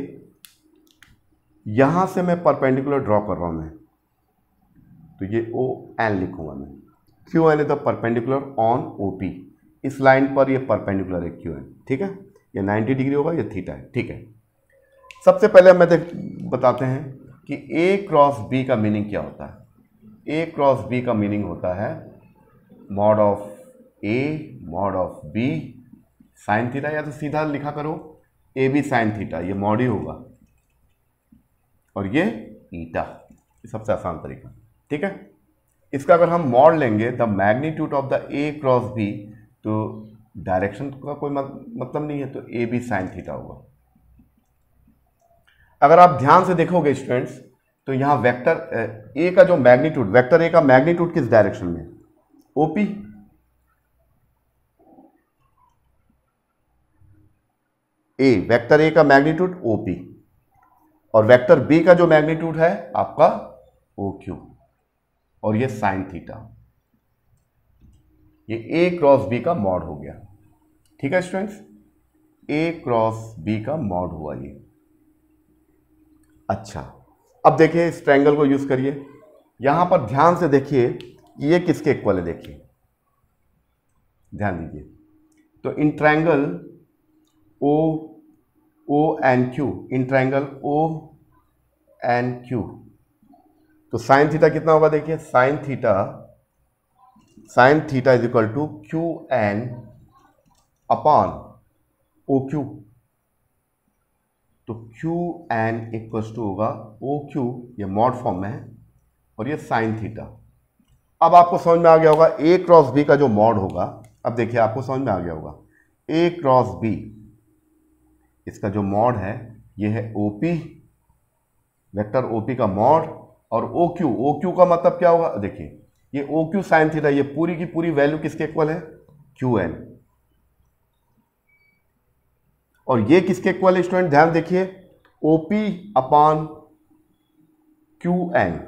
यहां से मैं परपेंडिकुलर ड्रॉ कर रहा हूं मैं, तो ये ओ एन लिखूंगा मैं। Q N is the perpendicular on O P. इस लाइन पर ये परपेंडिकुलर है क्यू एन, ठीक है। ये 90 डिग्री होगा, ये थीटा है, ठीक है। सबसे पहले हम बताते हैं कि ए क्रॉस बी का मीनिंग क्या होता है। ए क्रॉस बी का मीनिंग होता है mod of A mod of B sine theta, या तो सीधा लिखा करो ए बी साइन थीटा, ये मॉड ही होगा, और ये ईटा, सबसे आसान तरीका, ठीक है। इसका अगर हम मॉड लेंगे the magnitude of the A cross B, तो डायरेक्शन का कोई मतलब नहीं है, तो ए बी साइन थीटा होगा। अगर आप ध्यान से देखोगे स्टूडेंट्स, तो यहां वेक्टर ए का जो मैग्नीट्यूड, वेक्टर ए का मैग्नीट्यूड किस डायरेक्शन में, ओपी। ए वेक्टर ए का मैग्नीट्यूड ओपी, और वेक्टर बी का जो मैग्नीट्यूड है आपका ओ क्यू, और ये साइन थीटा। ये ए क्रॉस बी का मॉड हो गया, ठीक है स्टूडेंट्स। ए क्रॉस बी का मॉड हुआ ये। अच्छा, अब देखिए इस ट्रायंगल को यूज करिए। यहां पर ध्यान से देखिए, ये किसके इक्वल है, देखिए ध्यान दीजिए। तो in triangle O N Q, in triangle O N Q, तो साइन थीटा कितना होगा, देखिए sine theta is equal to Q N upon O Q. तो क्यू एन इक्वल टू होगा ओ क्यू, ये मॉड फॉर्म में है, और ये साइन थीटा। अब आपको समझ में आ गया होगा ए क्रॉस बी का जो मॉड होगा। अब देखिए आपको समझ में आ गया होगा ए क्रॉस बी, इसका जो मॉड है ये है ओपी, वेक्टर ओपी का मॉड, और ओ क्यू का मतलब क्या होगा, देखिए ये ओ क्यू साइन थीटा, ये पूरी की पूरी वैल्यू किसके इक्वल है, क्यू एन। और ये किसके इक्वल है स्टूडेंट, ध्यान देखिए, ओपी अपॉन क्यू एन।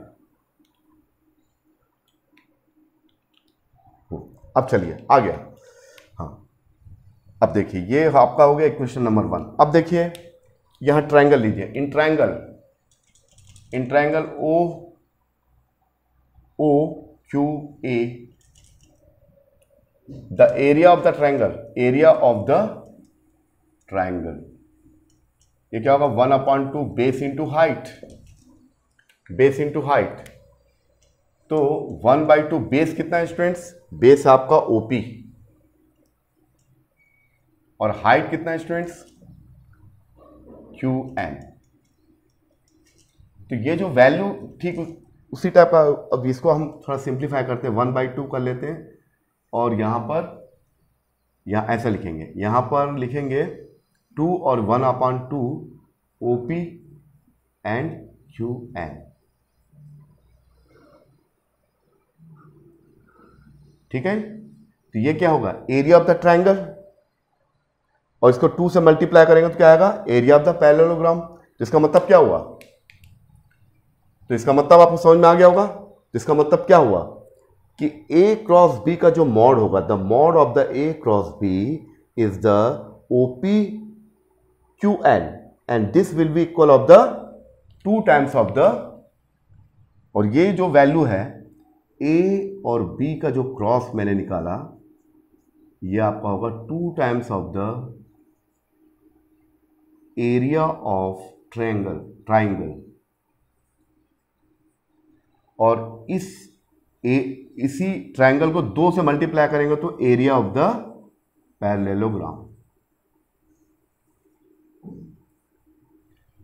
अब चलिए आ गया। हाँ, अब देखिए ये आपका हो गया इक्वेशन नंबर 1। अब देखिए यहां ट्रायंगल लीजिए, in triangle O Q A, the area of the triangle, ये क्या होगा 1/2 बेस इंटू हाइट। तो 1/2 बेस कितना है स्टूडेंट्स? बेस आपका ओपी, और हाइट कितना है स्टूडेंट्स? Q N. तो ये जो वैल्यू ठीक उसी टाइप का, अब इसको हम थोड़ा सिंप्लीफाई करते हैं, 1/2 कर लेते हैं, और यहाँ ऐसा लिखेंगे, यहाँ पर लिखेंगे 2 और 1/2 ओपी एंड क्यू एन। ठीक है, तो ये क्या होगा? एरिया ऑफ द ट्रायंगल, और इसको 2 से मल्टीप्लाई करेंगे तो क्या आएगा? Area of the parallelogram. तो इसका मतलब क्या हुआ? तो इसका मतलब आपको समझ में आ गया होगा। तो इसका मतलब क्या हुआ कि A क्रॉस B का जो मॉड होगा, the mod of the A cross B is the OP QN, and this will be equal of the 2 times of the, और ये जो वैल्यू है A और B का जो क्रॉस मैंने निकाला, ये आपका होगा 2 times of the area of triangle, और इसी ट्रायंगल को 2 से मल्टीप्लाई करेंगे तो एरिया ऑफ द पैरेललोग्राम।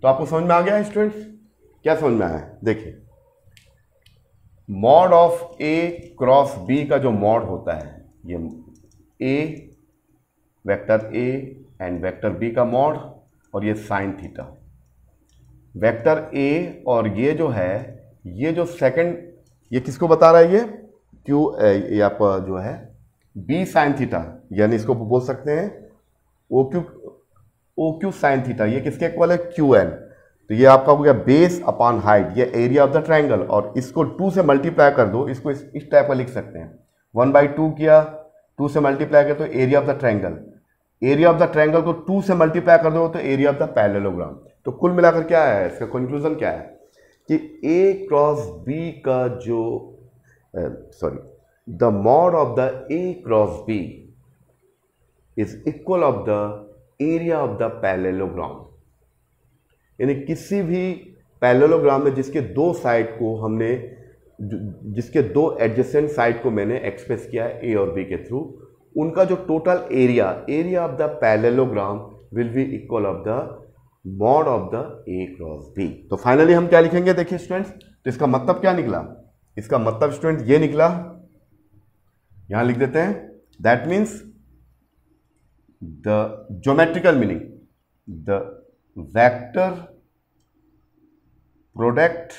तो आपको समझ में आ गया है स्टूडेंट्स? क्या समझ में आया है? देखिए, mod of A cross B का जो मॉड होता है, ये A vector A and vector B का मॉड, और ये साइन थीटा। वेक्टर A और ये जो है, ये जो सेकंड, ये किसको बता रहा है? ये क्यू, ये आपका जो है B साइन थीटा, यानी इसको बोल सकते हैं ओ क्यू साइन थीटा। ये किसके इक्वल है? Q N. तो ये आपका हो गया बेस अपॉन हाइट, ये एरिया ऑफ द ट्रायंगल, और इसको 2 से मल्टीप्लाई कर दो, इसको इस टाइप का लिख सकते हैं। 1/2 किया, 2 से मल्टीप्लाई किया तो area of the triangle, area of the triangle को 2 से मल्टीप्लाई कर दो तो एरिया ऑफ द पैरेललोग्राम। तो कुल मिलाकर क्या है इसका कंक्लूजन? क्या है कि A क्रॉस B का जो the mod of the A cross B is equal of the area of the parallelogram. यानी किसी भी पैरेललोग्राम में जिसके 2 साइड को हमने, जिसके 2 एडजेसेंट साइड को मैंने एक्सप्रेस किया है A और B के थ्रू, उनका जो total area of the parallelogram will be equal of the mod of the A cross B। तो फाइनली हम क्या लिखेंगे? देखिए स्टूडेंट्स, तो इसका मतलब क्या निकला? इसका मतलब स्टूडेंट ये निकला, यहां लिख देते हैं, that means the geometrical meaning, the vector product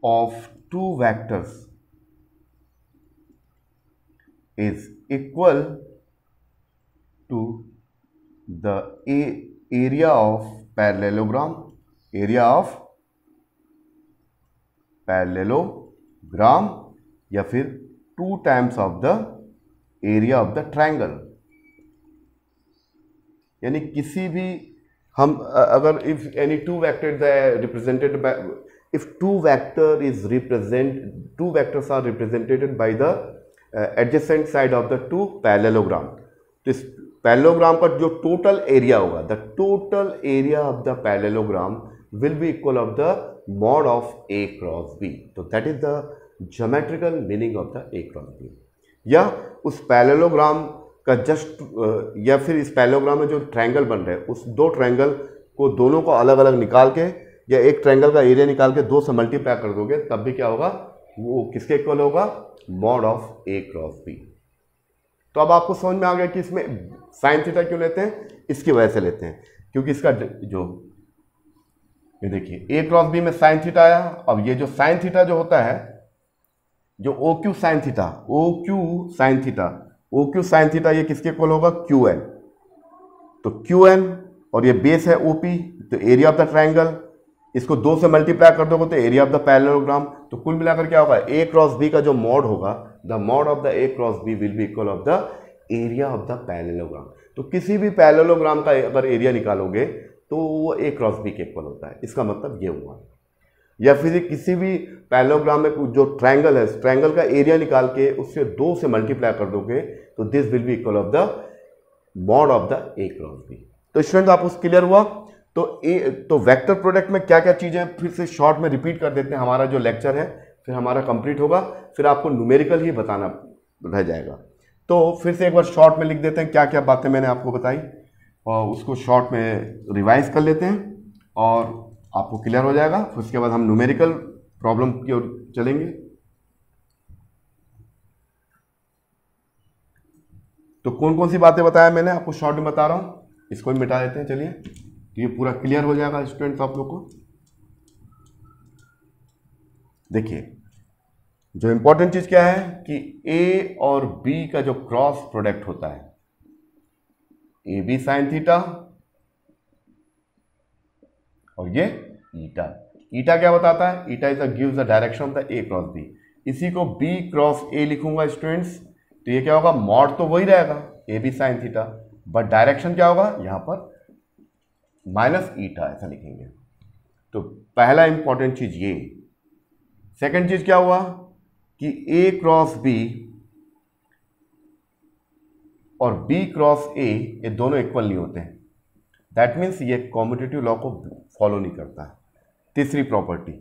of 2 vectors is equal to the area of parallelogram, या फिर 2 times of the area of the triangle। यानी किसी भी हम अगर if any 2 vectors are represented by, if 2 vectors are represented by the adjacent side of the 2 parallelogram, तो इस parallelogram का जो टोटल एरिया होगा, the total area of the parallelogram will be equal of the mod of A cross B। तो that is the geometrical meaning of the A cross B। या उस parallelogram का just, या फिर इस पैरेललोग्राम में जो ट्रायंगल बन रहे हैं, उस 2 ट्रायंगल को दोनों को अलग अलग निकाल के, या एक ट्रायंगल का एरिया निकाल के 2 से मल्टीप्लाई कर दोगे, तब भी क्या होगा? वो किसके इक्वल होगा? Mod of A cross B। तो अब आपको समझ में आ गया कि इसमें साइन थीटा क्यों लेते हैं? इसकी वजह से लेते हैं, क्योंकि इसका जो, ये देखिए A क्रॉस B में साइन थीटा आया। अब ये जो साइन थीटा जो होता है, जो OQ साइन थीटा, ये किसके इक्वल होगा? QN। तो QN, और ये बेस है OP, तो एरिया ऑफ द ट्रायंगल, इसको 2 से मल्टीप्लाई कर दोगे तो एरिया ऑफ द पैरेललोग्राम। तो कुल मिलाकर क्या होगा? A क्रॉस B का जो मॉड होगा, the mod of the A cross B will be equal of the area of the parallelogram. तो किसी भी पैरेललोग्राम का अगर एरिया निकालोगे तो वो ए क्रॉस बी के इक्वल होता है, इसका मतलब ये हुआ। या फिर किसी भी पैरेललोग्राम में जो ट्रायंगल है, ट्रायंगल का एरिया निकाल के उससे 2 से मल्टीप्लाई कर दोगे तो this will be equal of the mod of the A cross B. तो स्टूडेंट आपको क्लियर हुआ। तो वेक्टर प्रोडक्ट में क्या क्या चीजें फिर से शॉर्ट में रिपीट कर देते हैं, हमारा जो लेक्चर है फिर हमारा कंप्लीट होगा, फिर आपको न्यूमेरिकल ही बताना रह जाएगा। तो फिर से एक बार शॉर्ट में लिख देते हैं क्या क्या बातें मैंने आपको बताई, और उसको शॉर्ट में रिवाइज कर लेते हैं और आपको क्लियर हो जाएगा। फिर उसके बाद हम न्यूमेरिकल प्रॉब्लम की ओर चलेंगे। तो कौन कौन सी बातें बताया मैंने आपको शॉर्ट में बता रहा हूं, इसको भी मिटा देते हैं। चलिए, तो ये पूरा क्लियर हो जाएगा स्टूडेंट्स आप लोग को। देखिए, जो इंपॉर्टेंट चीज क्या है कि ए और बी का जो क्रॉस प्रोडक्ट होता है, ए बी साइन थीटा और ये ईटा। ईटा क्या बताता है? Eta is gives the direction of the A cross B. इसी को बी क्रॉस ए लिखूंगा स्टूडेंट्स, तो ये क्या होगा? मॉड तो वही रहेगा A B sine theta, but direction क्या होगा? यहां पर माइनस ईटा ऐसा लिखेंगे। तो पहला इंपॉर्टेंट चीज ये। सेकंड चीज क्या हुआ कि ए क्रॉस बी और बी क्रॉस ए ये दोनों इक्वल नहीं होते हैं। दैट मीन्स ये कॉम्यूटेटिव लॉ को फॉलो नहीं करता है। तीसरी प्रॉपर्टी,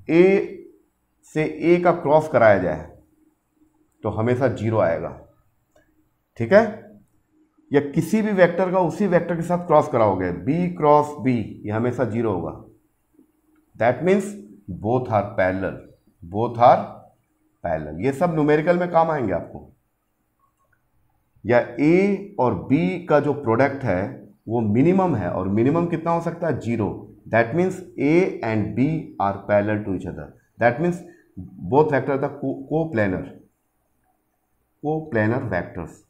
ए से ए का क्रॉस कराया जाए तो हमेशा 0 आएगा, ठीक है? या किसी भी वेक्टर का उसी वेक्टर के साथ क्रॉस कराओगे, बी क्रॉस बी, ये हमेशा 0 होगा। That means both are parallel, both are parallel. ये सब न्यूमेरिकल में काम आएंगे आपको। या ए और बी का जो प्रोडक्ट है वो मिनिमम है, और मिनिमम कितना हो सकता है? 0। That means A and B are parallel to each other. That means both vector the coplanar vectors.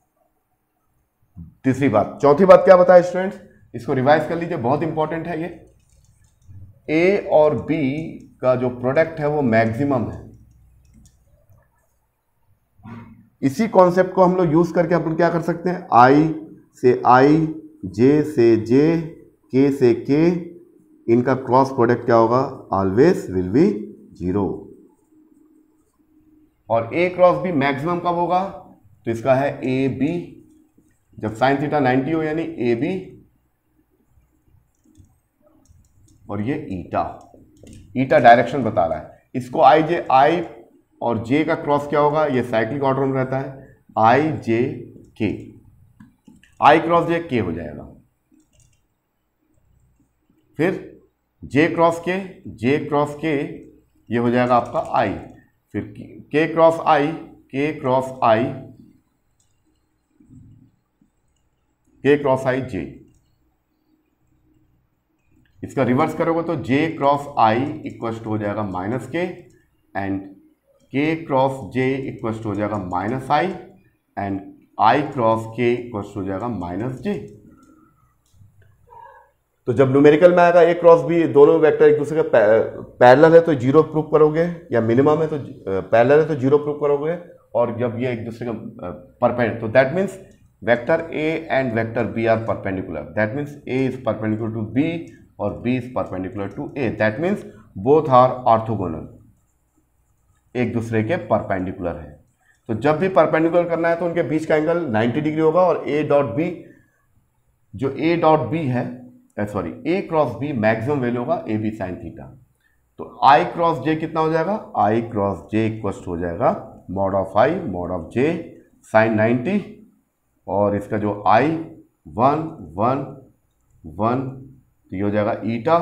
तीसरी बात। चौथी बात क्या बताया स्टूडेंट्स? इसको रिवाइज कर लीजिए, बहुत इंपॉर्टेंट है ये। ए और बी का जो प्रोडक्ट है वो मैक्सिमम है। इसी कॉन्सेप्ट को हम लोग यूज करके अपन क्या कर सकते हैं? आई से आई, जे से जे, के से के, इनका क्रॉस प्रोडक्ट क्या होगा? Always will be 0। और ए क्रॉस बी मैक्सिमम कब होगा? तो इसका है ए बी, जब साइन थीटा 90 हो, यानी ए बी, और ये ईटा। ईटा डायरेक्शन बता रहा है। इसको आई जे, आई और जे का क्रॉस क्या होगा? ये साइक्लिक ऑर्डर में रहता है, आई जे के, आई क्रॉस जे के हो जाएगा। फिर जे क्रॉस के, जे क्रॉस के, ये हो जाएगा आपका आई। फिर के क्रॉस आई, के क्रॉस आई, के क्रॉस आई जे। इसका रिवर्स करोगे तो जे क्रॉस आई इक्वल टू हो जाएगा माइनस के, and k cross j equal to हो जाएगा minus I, and I cross के इक्वल टू हो जाएगा माइनस जे। तो जब न्यूमेरिकल में आएगा ए क्रॉस बी, दोनों वेक्टर एक दूसरे के पैरेलल है तो 0 प्रूव करोगे, या मिनिमम है तो पैरेलल है तो 0 प्रूव करोगे, और जब ये एक दूसरे का परपेंडिकुलर, तो that means vector A and vector B are perpendicular. That means a is perpendicular to b और b is perpendicular to a. That means both are orthogonal, एक दूसरे के परपेंडिकुलर है। तो जब भी परपेंडिकुलर करना है तो उनके बीच का एंगल 90 डिग्री होगा, और ए डॉट बी, जो ए डॉट बी है, सॉरी ए क्रॉस बी मैक्सिमम वैल्यू होगा ए बी साइन थीटा। तो आई क्रॉस जे कितना हो जाएगा? आई क्रॉस जे इक्वल हो जाएगा mod of I mod of J sine 90, और इसका जो आई 1 1 1, तो ये हो जाएगा ईटा,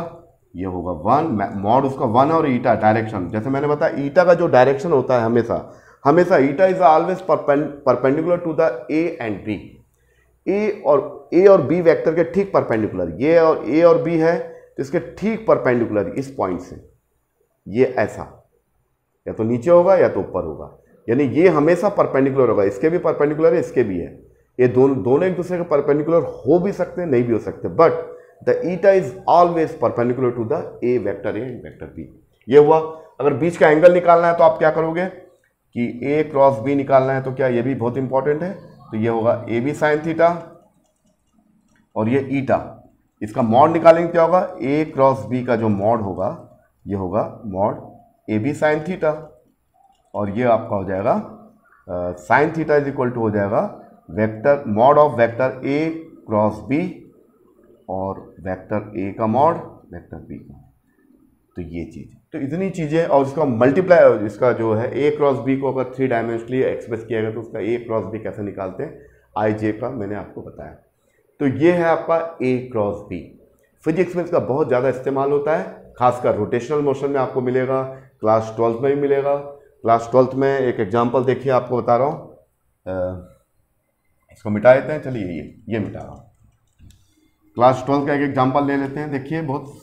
ये होगा 1, मॉड उसका 1 और ईटा डायरेक्शन, जैसे मैंने बताया ईटा का जो डायरेक्शन होता है हमेशा eta is always perpendicular to the a and b. A और बी वेक्टर के ठीक परपेंडिकुलर, ये और ए और बी है तो इसके ठीक परपेंडिकुलर इस पॉइंट से, ये ऐसा या तो नीचे होगा या तो ऊपर होगा, यानी ये हमेशा परपेंडिकुलर होगा। इसके भी परपेंडिकुलर है, इसके भी है, ये दोनों एक दूसरे के परपेंडिकुलर हो भी सकते हैं, नहीं भी हो सकते, but the eta is always perpendicular to the A vector A and vector B. ये हुआ। अगर बीच का एंगल निकालना है तो आप क्या करोगे कि ए क्रॉस बी निकालना है, तो क्या ये भी बहुत इंपॉर्टेंट है। तो ये होगा ए बी साइन थीटा और ये ईटा, इसका मॉड निकालेंगे क्या होगा, ए क्रॉस बी का जो मॉड होगा ये होगा mod A B sine theta, और ये आपका हो जाएगा sine theta is equal to हो जाएगा vector mod of vector A cross B और वेक्टर ए का मॉड वेक्टर बी का। तो ये चीज़, तो इतनी चीज़ें, और इसका मल्टीप्लाई, इसका जो है ए क्रॉस बी को अगर 3 डायमेंशनली एक्सप्रेस किया गया तो उसका ए क्रॉस बी कैसे निकालते हैं, आई जे का मैंने आपको बताया। तो ये है आपका ए क्रॉस बी। फिजिक्स में इसका बहुत ज़्यादा इस्तेमाल होता है, खासकर रोटेशनल मोशन में आपको मिलेगा, क्लास 12 में भी मिलेगा। क्लास 12 में एक एग्जाम्पल देखिए, आपको बता रहा हूँ, इसको मिटा देते हैं, चलिए ये मिटा रहा हूँ। क्लास 12 का एक एग्जाम्पल ले लेते हैं, देखिए बहुत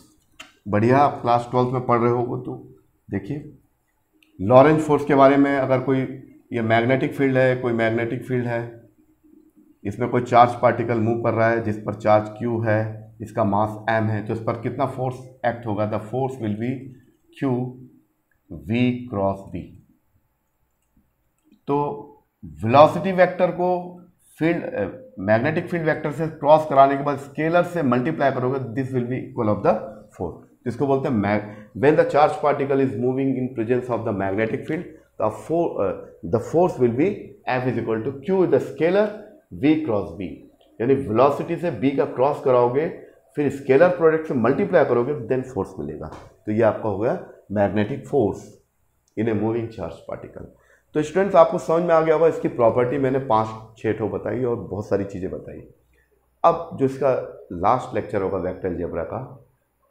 बढ़िया, आप क्लास 12 में पढ़ रहे हो तो देखिए लॉरेंज फोर्स के बारे में। अगर कोई ये मैग्नेटिक फील्ड है, कोई मैग्नेटिक फील्ड है, इसमें कोई चार्ज पार्टिकल मूव कर रहा है जिस पर चार्ज q है, इसका मास m है, तो इस पर कितना फोर्स एक्ट होगा, the force will be q v cross b। तो वेलोसिटी वेक्टर को फील्ड मैग्नेटिक फील्ड वेक्टर से क्रॉस कराने के बाद स्केलर से मल्टीप्लाई करोगे, this will be equal of the force, जिसको बोलते हैं when the charge particle is moving in presence of the magnetic field, the force will be F is equal to Q the scalar V cross B। यानी velocity से B का cross कराओगे, फिर scalar product से multiply करोगे, then force मिलेगा। तो ये आपका हो गया magnetic force in a moving charge particle. तो स्टूडेंट्स आपको समझ में आ गया होगा, इसकी प्रॉपर्टी मैंने 5-6 ठो बताई और बहुत सारी चीज़ें बताई। अब जो इसका लास्ट लेक्चर होगा वेक्टर अलजेब्रा का,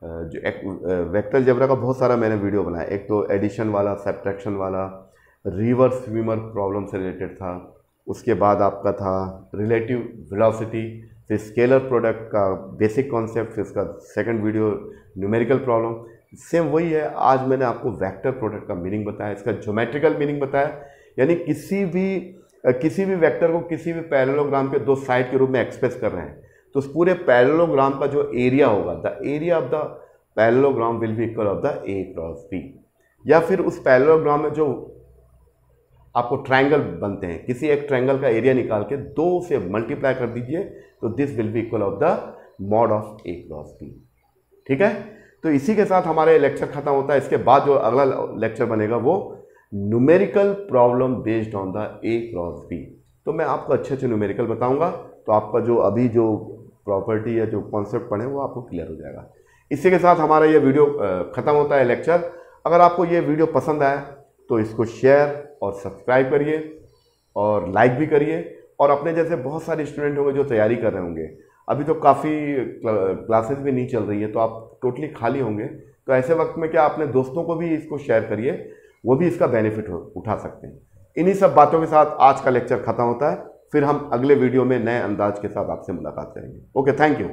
जो वेक्टर अलजेब्रा का बहुत सारा मैंने वीडियो बनाया, एक तो एडिशन वाला, सब्ट्रैक्शन वाला, रिवर्स स्विमर प्रॉब्लम से रिलेटेड था, उसके बाद आपका था रिलेटिव वेलोसिटी, फिर स्केलर प्रोडक्ट का बेसिक कॉन्सेप्ट, फिर उसका second video numerical problem. Same वही है, आज मैंने आपको वेक्टर प्रोडक्ट का मीनिंग बताया, इसका ज्योमेट्रिकल मीनिंग बताया, यानी किसी भी वेक्टर को किसी भी पैरेललोग्राम के 2 साइड के रूप में एक्सप्रेस कर रहे हैं, तो उस पूरे पैरेललोग्राम का जो एरिया होगा, the area of the parallelogram will be equal of the A cross B. या फिर उस पैरेललोग्राम में जो आपको ट्रायंगल बनते हैं, किसी एक ट्रायंगल का एरिया निकाल के 2 से मल्टीप्लाई कर दीजिए, तो this will be equal of the mod of A cross B. ठीक है, तो इसी के साथ हमारे लेक्चर खत्म होता है। इसके बाद जो अगला लेक्चर बनेगा वो numerical problem based on the A cross B. तो मैं आपको अच्छे न्यूमेरिकल बताऊंगा, तो आपका जो अभी जो प्रॉपर्टी या जो कॉन्सेप्ट पढ़े वो आपको क्लियर हो जाएगा। इसी के साथ हमारा ये वीडियो ख़त्म होता है लेक्चर। अगर आपको ये वीडियो पसंद आए तो इसको शेयर और सब्सक्राइब करिए और लाइक भी करिए, और अपने जैसे बहुत सारे स्टूडेंट होंगे जो तैयारी कर रहे होंगे, अभी तो काफ़ी क्लासेस भी नहीं चल रही है, तो आप टोटली खाली होंगे, तो ऐसे वक्त में क्या अपने दोस्तों को भी इसको शेयर करिए, वो भी इसका बेनिफिट उठा सकते हैं। इन्हीं सब बातों के साथ आज का लेक्चर खत्म होता है, फिर हम अगले वीडियो में नए अंदाज के साथ आपसे मुलाकात करेंगे। Okay, thank you.